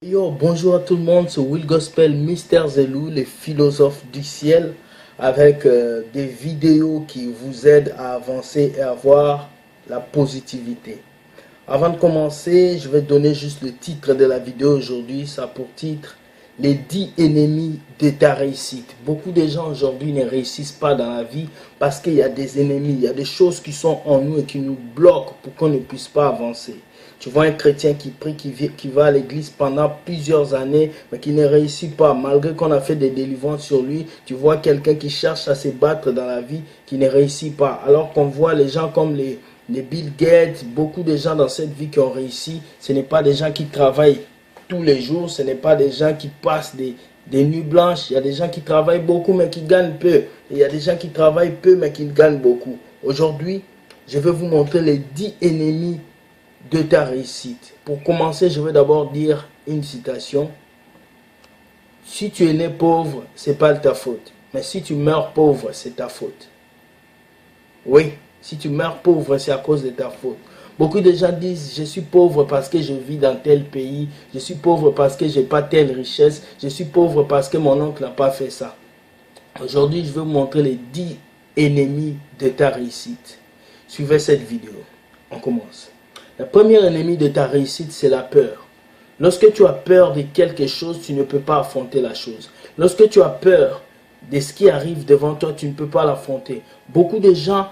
Yo, bonjour à tout le monde, c'est Will Gospel, Mister Zelou, les philosophes du ciel, avec des vidéos qui vous aident à avancer et à avoir la positivité. Avant de commencer, je vais donner juste le titre de la vidéo aujourd'hui. Ça a pour titre les 10 ennemis de ta réussite. Beaucoup de gens aujourd'hui ne réussissent pas dans la vie parce qu'il y a des ennemis, il y a des choses qui sont en nous et qui nous bloquent pour qu'on ne puisse pas avancer. Tu vois un chrétien qui prie, qui va à l'église pendant plusieurs années, mais qui ne réussit pas, malgré qu'on a fait des délivrances sur lui. Tu vois quelqu'un qui cherche à se battre dans la vie, qui ne réussit pas. Alors qu'on voit les gens comme les Bill Gates, beaucoup de gens dans cette vie qui ont réussi, ce n'est pas des gens qui travaillent tous les jours, ce n'est pas des gens qui passent des nuits blanches. Il y a des gens qui travaillent beaucoup mais qui gagnent peu. Et il y a des gens qui travaillent peu mais qui gagnent beaucoup. Aujourd'hui, je vais vous montrer les 10 ennemis de ta réussite. Pour commencer, je vais d'abord dire une citation. Si tu es né pauvre, ce n'est pas de ta faute. Mais si tu meurs pauvre, c'est ta faute. Oui, si tu meurs pauvre, c'est à cause de ta faute. Beaucoup de gens disent, je suis pauvre parce que je vis dans tel pays. Je suis pauvre parce que je n'ai pas telle richesse. Je suis pauvre parce que mon oncle n'a pas fait ça. Aujourd'hui, je vais vous montrer les 10 ennemis de ta réussite. Suivez cette vidéo. On commence. Le premier ennemi de ta réussite, c'est la peur. Lorsque tu as peur de quelque chose, tu ne peux pas affronter la chose. Lorsque tu as peur de ce qui arrive devant toi, tu ne peux pas l'affronter. Beaucoup de gens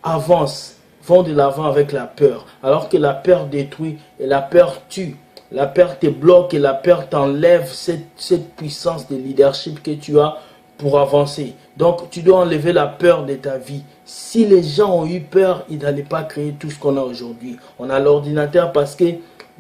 avancent, vont de l'avant avec la peur, alors que la peur détruit et la peur tue. La peur te bloque et la peur t'enlève cette puissance de leadership que tu as pour avancer. Donc, tu dois enlever la peur de ta vie. Si les gens ont eu peur, ils n'allaient pas créer tout ce qu'on a aujourd'hui. On a l'ordinateur parce que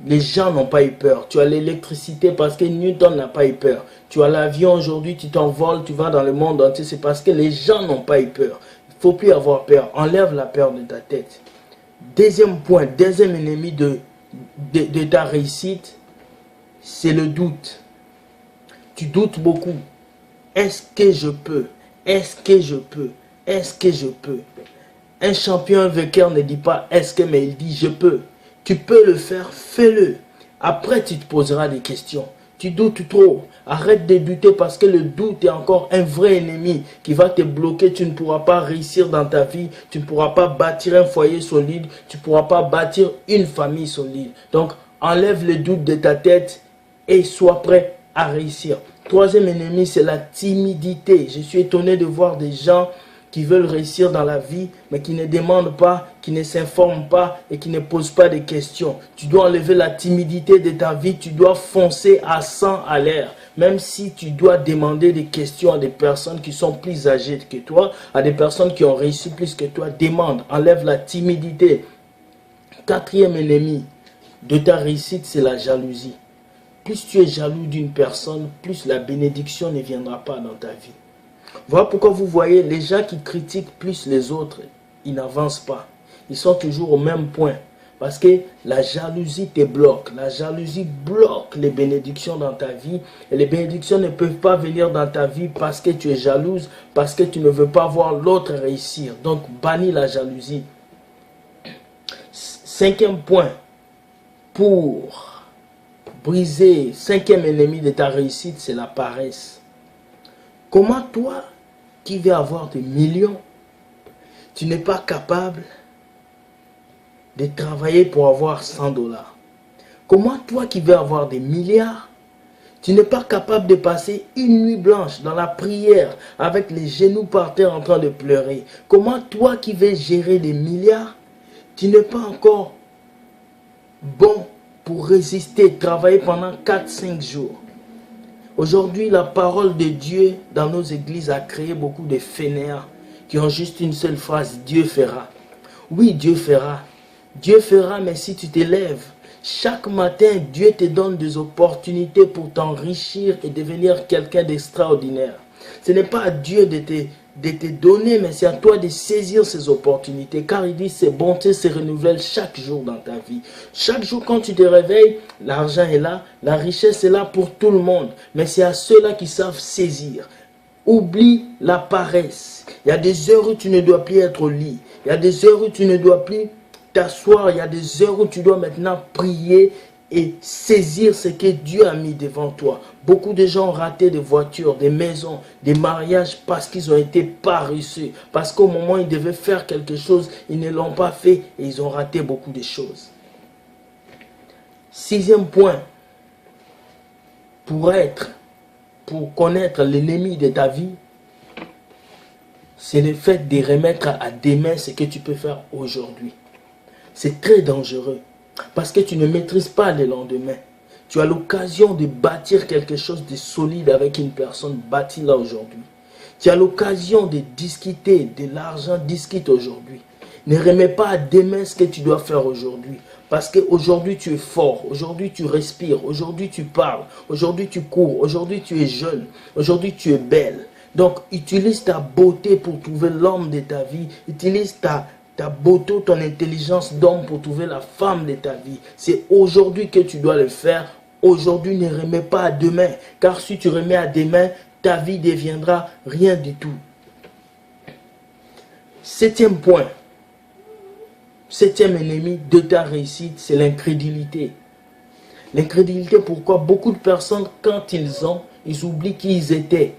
les gens n'ont pas eu peur. Tu as l'électricité parce que Newton n'a pas eu peur. Tu as l'avion aujourd'hui, tu t'envoles, tu vas dans le monde entier. C'est parce que les gens n'ont pas eu peur. Il ne faut plus avoir peur. Enlève la peur de ta tête. Deuxième point, deuxième ennemi de ta réussite, c'est le doute. Tu doutes beaucoup. Est-ce que je peux? Est-ce que je peux? Est-ce que je peux? Un champion, un vainqueur ne dit pas est-ce que, mais il dit je peux. Tu peux le faire, fais-le. Après, tu te poseras des questions. Tu doutes trop. Arrête de douter parce que le doute est encore un vrai ennemi qui va te bloquer. Tu ne pourras pas réussir dans ta vie. Tu ne pourras pas bâtir un foyer solide. Tu ne pourras pas bâtir une famille solide. Donc, enlève le doute de ta tête et sois prêt à réussir. Troisième ennemi, c'est la timidité. Je suis étonné de voir des gens qui veulent réussir dans la vie, mais qui ne demandent pas, qui ne s'informent pas et qui ne posent pas de questions. Tu dois enlever la timidité de ta vie, tu dois foncer à 100 à l'air. Même si tu dois demander des questions à des personnes qui sont plus âgées que toi, à des personnes qui ont réussi plus que toi, demande, enlève la timidité. Quatrième ennemi de ta réussite, c'est la jalousie. Plus tu es jaloux d'une personne, plus la bénédiction ne viendra pas dans ta vie. Voilà pourquoi vous voyez les gens qui critiquent plus les autres, ils n'avancent pas. Ils sont toujours au même point. Parce que la jalousie te bloque. La jalousie bloque les bénédictions dans ta vie. Et les bénédictions ne peuvent pas venir dans ta vie parce que tu es jalouse, parce que tu ne veux pas voir l'autre réussir. Donc bannis la jalousie. Cinquième point, pour briser, cinquième ennemi de ta réussite, c'est la paresse. Comment toi, qui veux avoir des millions, tu n'es pas capable de travailler pour avoir 100 $? Comment toi qui veux avoir des milliards, tu n'es pas capable de passer une nuit blanche dans la prière avec les genoux par terre en train de pleurer? Comment toi qui veux gérer des milliards, tu n'es pas encore bon pour résister, travailler pendant 4-5 jours? Aujourd'hui, la parole de Dieu dans nos églises a créé beaucoup de fainéants qui ont juste une seule phrase: Dieu fera. Oui, Dieu fera. Dieu fera, mais si tu t'élèves, chaque matin, Dieu te donne des opportunités pour t'enrichir et devenir quelqu'un d'extraordinaire. Ce n'est pas à Dieu de te donner, mais c'est à toi de saisir ces opportunités. Car il dit, ses bontés se renouvellent chaque jour dans ta vie. Chaque jour, quand tu te réveilles, l'argent est là, la richesse est là pour tout le monde. Mais c'est à ceux-là qui savent saisir. Oublie la paresse. Il y a des heures où tu ne dois plus être au lit. Il y a des heures où tu ne dois plus t'asseoir. Il y a des heures où tu dois maintenant prier et saisir ce que Dieu a mis devant toi. Beaucoup de gens ont raté des voitures, des maisons, des mariages parce qu'ils ont été paresseux. Parce qu'au moment où ils devaient faire quelque chose, ils ne l'ont pas fait et ils ont raté beaucoup de choses. Sixième point, pour connaître l'ennemi de ta vie, c'est le fait de remettre à demain ce que tu peux faire aujourd'hui. C'est très dangereux parce que tu ne maîtrises pas le lendemain. Tu as l'occasion de bâtir quelque chose de solide avec une personne, bâtie là aujourd'hui. Tu as l'occasion de discuter de l'argent, discute aujourd'hui. Ne remets pas à demain ce que tu dois faire aujourd'hui. Parce qu'aujourd'hui tu es fort, aujourd'hui tu respires, aujourd'hui tu parles, aujourd'hui tu cours, aujourd'hui tu es jeune, aujourd'hui tu es belle. Donc utilise ta beauté pour trouver l'homme de ta vie, utilise ta beauté, ton intelligence d'homme pour trouver la femme de ta vie. C'est aujourd'hui que tu dois le faire. Aujourd'hui, ne remets pas à demain. Car si tu remets à demain, ta vie deviendra rien du tout. Septième point. Septième ennemi de ta réussite, c'est l'incrédulité. L'incrédulité, pourquoi? Beaucoup de personnes, quand ils oublient qui ils étaient.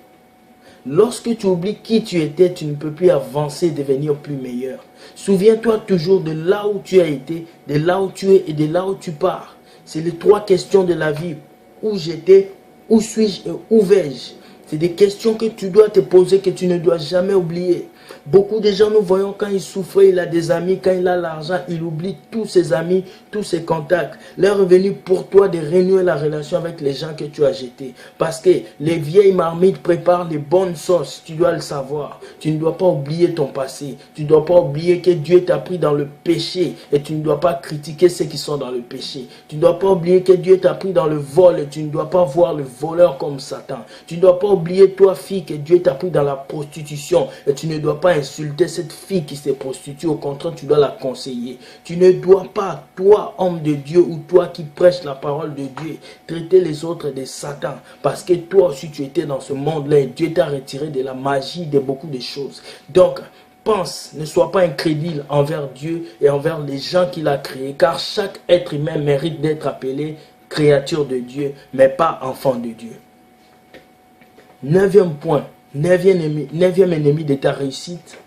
Lorsque tu oublies qui tu étais, tu ne peux plus avancer, devenir plus meilleur. Souviens-toi toujours de là où tu as été, de là où tu es et de là où tu pars. C'est les trois questions de la vie. Où j'étais, où suis-je et où vais-je? C'est des questions que tu dois te poser, que tu ne dois jamais oublier. Beaucoup de gens, nous voyons quand il souffrait, il a des amis, quand il a l'argent, il oublie tous ses amis, tous ses contacts. L'heure est venue pour toi de renouer la relation avec les gens que tu as jetés. Parce que les vieilles marmites préparent les bonnes sauces, tu dois le savoir. Tu ne dois pas oublier ton passé. Tu ne dois pas oublier que Dieu t'a pris dans le péché et tu ne dois pas critiquer ceux qui sont dans le péché. Tu ne dois pas oublier que Dieu t'a pris dans le vol et tu ne dois pas voir le voleur comme Satan. Tu ne dois pas oublier, toi fille, que Dieu t'a pris dans la prostitution et tu ne dois pas insulter cette fille qui se prostitue. Au contraire, tu dois la conseiller. Tu ne dois pas, toi homme de Dieu ou toi qui prêches la parole de Dieu, traiter les autres de Satan. Parce que toi aussi tu étais dans ce monde-là et Dieu t'a retiré de la magie de beaucoup de choses. Donc, pense, ne sois pas incrédule envers Dieu et envers les gens qu'il a créés. Car chaque être humain mérite d'être appelé créature de Dieu, mais pas enfant de Dieu. Neuvième point. Neuvième ennemi de ta réussite,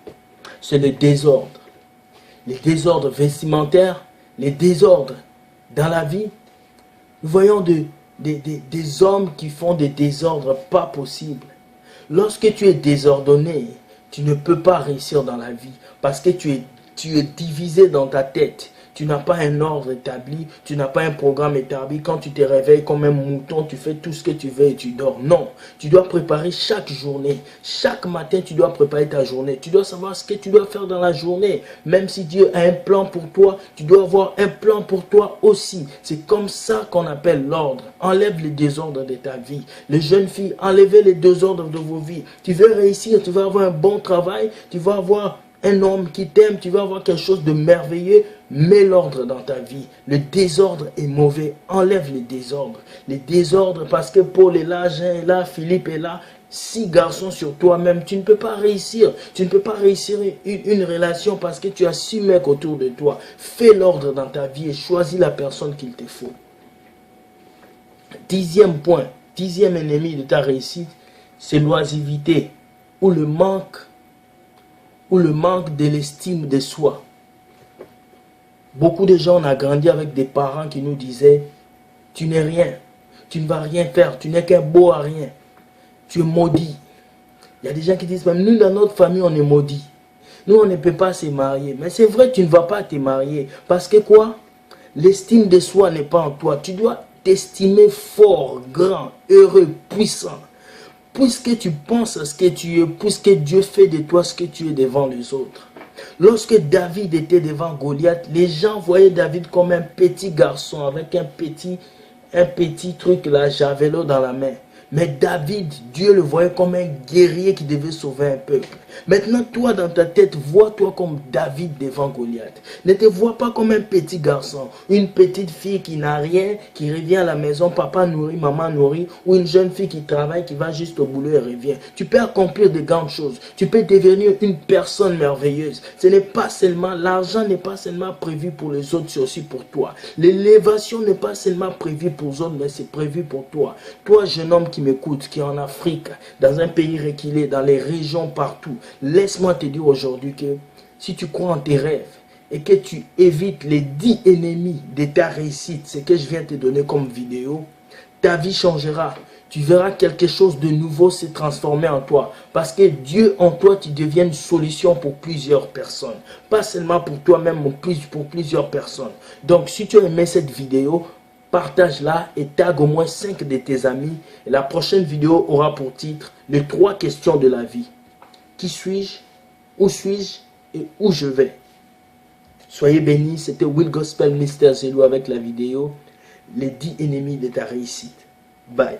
c'est le désordre. Les désordres vestimentaires, les désordres dans la vie. Nous voyons des hommes qui font des désordres pas possibles. Lorsque tu es désordonné, tu ne peux pas réussir dans la vie parce que tu es divisé dans ta tête. Tu n'as pas un ordre établi, tu n'as pas un programme établi. Quand tu te réveilles comme un mouton, tu fais tout ce que tu veux et tu dors. Non, tu dois préparer chaque journée. Chaque matin, tu dois préparer ta journée. Tu dois savoir ce que tu dois faire dans la journée. Même si Dieu a un plan pour toi, tu dois avoir un plan pour toi aussi. C'est comme ça qu'on appelle l'ordre. Enlève les désordres de ta vie. Les jeunes filles, enlevez les désordres de vos vies. Tu veux réussir, tu vas avoir un bon travail, tu vas avoir un homme qui t'aime, tu vas avoir quelque chose de merveilleux. Mets l'ordre dans ta vie. Le désordre est mauvais. Enlève les désordres. Les désordres, parce que Paul est là, Jean est là, Philippe est là. 6 garçons sur toi-même, tu ne peux pas réussir. Tu ne peux pas réussir une relation parce que tu as 6 mecs autour de toi. Fais l'ordre dans ta vie et choisis la personne qu'il te faut. 10e point, 10e ennemi de ta réussite, c'est l'oisivité ou le manque de l'estime de soi. Beaucoup de gens ont grandi avec des parents qui nous disaient « Tu n'es rien, tu ne vas rien faire, tu n'es qu'un beau à rien, tu es maudit. » Il y a des gens qui disent « Même nous, dans notre famille, on est maudit. Nous, on ne peut pas se marier. » Mais c'est vrai, tu ne vas pas te marier. Parce que quoi? L'estime de soi n'est pas en toi. Tu dois t'estimer fort, grand, heureux, puissant. Puisque tu penses à ce que tu es, puisque Dieu fait de toi ce que tu es devant les autres. Lorsque David était devant Goliath, les gens voyaient David comme un petit garçon avec un petit truc là, javelot dans la main. Mais David, Dieu le voyait comme un guerrier qui devait sauver un peuple. Maintenant, toi, dans ta tête, vois-toi comme David devant Goliath. Ne te vois pas comme un petit garçon, une petite fille qui n'a rien, qui revient à la maison, papa nourrit, maman nourrit, ou une jeune fille qui travaille, qui va juste au boulot et revient. Tu peux accomplir de grandes choses. Tu peux devenir une personne merveilleuse. Ce n'est pas seulement, l'argent n'est pas seulement prévu pour les autres, c'est aussi pour toi. L'élévation n'est pas seulement prévue pour les autres, mais c'est prévu pour toi. Toi, jeune homme qui m'écoute, qui est en Afrique, dans un pays reculé, dans les régions partout, laisse-moi te dire aujourd'hui que si tu crois en tes rêves et que tu évites les 10 ennemis de ta réussite, ce que je viens de te donner comme vidéo, ta vie changera. Tu verras quelque chose de nouveau se transformer en toi. Parce que Dieu en toi, tu deviens une solution pour plusieurs personnes. Pas seulement pour toi-même, mais pour plusieurs personnes. Donc, si tu as aimé cette vidéo, partage-la et tag au moins 5 de tes amis. Et la prochaine vidéo aura pour titre les 3 questions de la vie. Qui suis-je? Où suis-je? Et où je vais? Soyez bénis. C'était Will Gospel Mr. Zelou avec la vidéo les 10 ennemis de ta réussite. Bye.